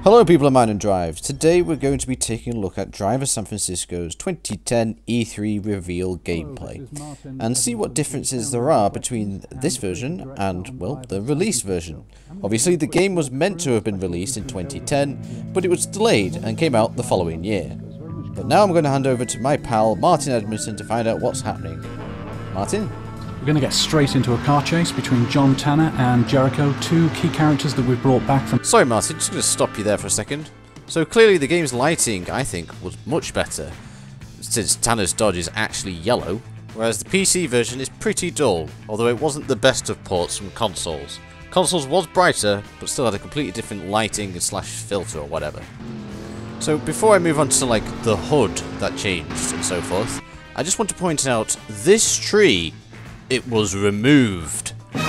Hello people of Mine and Drive. Today we're going to be taking a look at Driver San Francisco's 2010 E3 reveal gameplay and see what differences there are between this version and, well, the release version. Obviously the game was meant to have been released in 2010, but it was delayed and came out the following year. But now I'm going to hand over to my pal Martin Edmondson to find out what's happening. Martin? We're going to get straight into a car chase between John Tanner and Jericho, two key characters that we've brought back from... Sorry Martin, just going to stop you there for a second. So clearly the game's lighting, I think, was much better, since Tanner's Dodge is actually yellow, whereas the PC version is pretty dull, although it wasn't the best of ports from consoles. Consoles was brighter, but still had a completely different lighting / filter or whatever. So before I move on to like the HUD that changed and so forth, I just want to point out this tree, it was removed. Which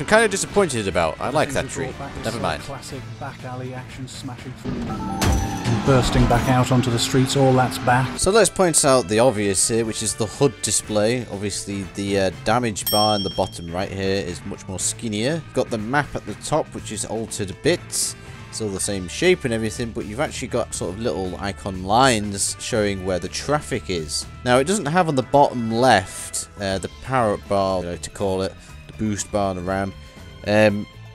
I'm kind of disappointed about. I like that tree. Never mind. Classic back alley action smashing through and bursting back out onto the streets, all that's back. So let's point out the obvious here, which is the HUD display. Obviously the damage bar in the bottom right here is much more skinnier. You've got the map at the top, which is altered a bit. Still the same shape and everything, but you've actually got sort of little icon lines showing where the traffic is. Now it doesn't have on the bottom left the power-up bar, I like to call it, the boost bar and the RAM.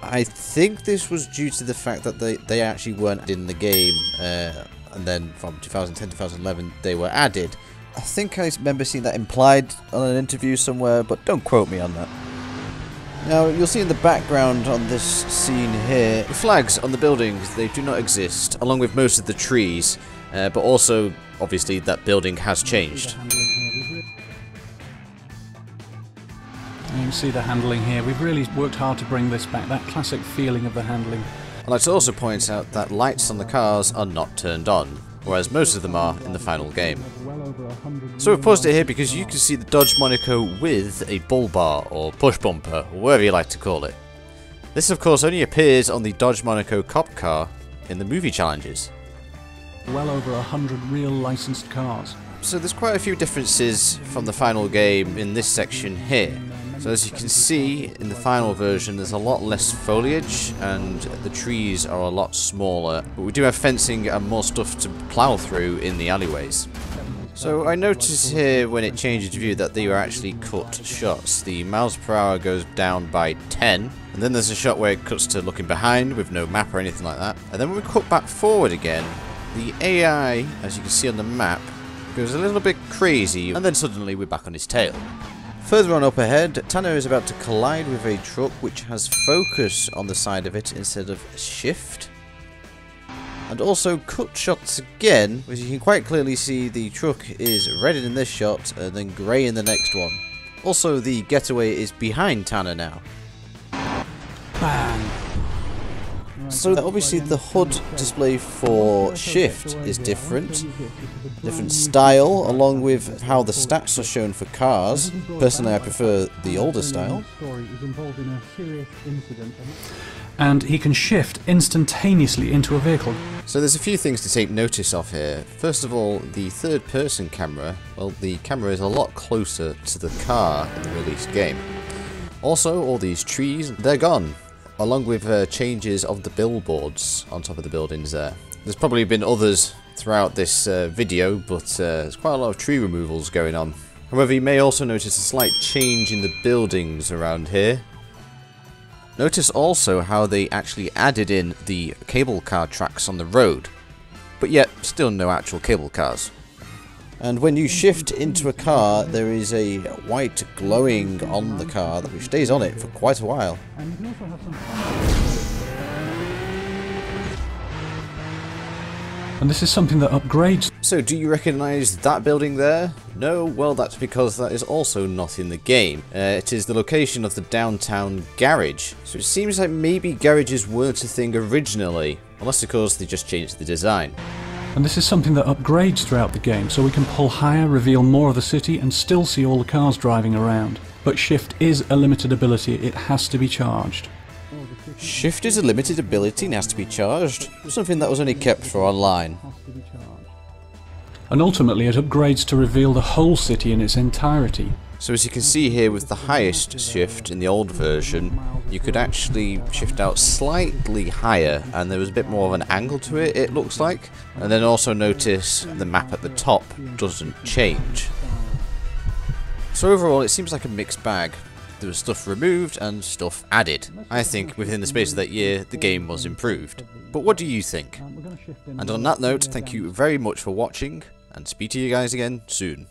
I think this was due to the fact that they actually weren't in the game, and then from 2010 to 2011 they were added. I think I remember seeing that implied on an interview somewhere, but don't quote me on that. Now, you'll see in the background on this scene here, the flags on the buildings, they do not exist, along with most of the trees, but also, obviously, that building has changed. You can see the handling here. We've really worked hard to bring this back, that classic feeling of the handling. I'd like to also point out that lights on the cars are not turned on, whereas most of them are in the final game. So we've paused it here because you can see the Dodge Monaco with a bull bar or push bumper, or whatever you like to call it. This of course only appears on the Dodge Monaco cop car in the movie challenges. Well over 100 real licensed cars. So there's quite a few differences from the final game in this section here. So as you can see, in the final version there's a lot less foliage and the trees are a lot smaller, but we do have fencing and more stuff to plough through in the alleyways. So I noticed here when it changes view that they were actually cut shots. The miles per hour goes down by 10, and then there's a shot where it cuts to looking behind with no map or anything like that. And then when we cut back forward again, the AI, as you can see on the map, goes a little bit crazy, and then suddenly we're back on his tail. Further on up ahead, Tanner is about to collide with a truck which has focus on the side of it instead of shift. And also cut shots again, as you can quite clearly see the truck is red in this shot and then grey in the next one. Also the getaway is behind Tanner now. Bang! So obviously the HUD display for shift is different style, along with how the stats are shown for cars. Personally I prefer the older style. And he can shift instantaneously into a vehicle. So there's a few things to take notice of here. First of all, the third person camera, well, the camera is a lot closer to the car in the released game. Also, all these trees, they're gone, along with changes of the billboards on top of the buildings there. There's probably been others throughout this video, but there's quite a lot of tree removals going on. However, you may also notice a slight change in the buildings around here. Notice also how they actually added in the cable car tracks on the road, but yet still no actual cable cars. And when you shift into a car, there is a white glowing on the car which stays on it for quite a while. And this is something that upgrades. So do you recognise that building there? No? Well, that's because that is also not in the game. It is the location of the downtown garage. So it seems like maybe garages weren't a thing originally, unless of course they just changed the design. And this is something that upgrades throughout the game, so we can pull higher, reveal more of the city, and still see all the cars driving around. But shift is a limited ability, it has to be charged. Shift is a limited ability and has to be charged. Something that was only kept for online. And ultimately it upgrades to reveal the whole city in its entirety. So as you can see here with the highest shift in the old version, you could actually shift out slightly higher and there was a bit more of an angle to it, it looks like. And then also notice the map at the top doesn't change. So overall it seems like a mixed bag. There was stuff removed and stuff added. I think within the space of that year the game was improved. But what do you think? And on that note, thank you very much for watching and speak to you guys again soon.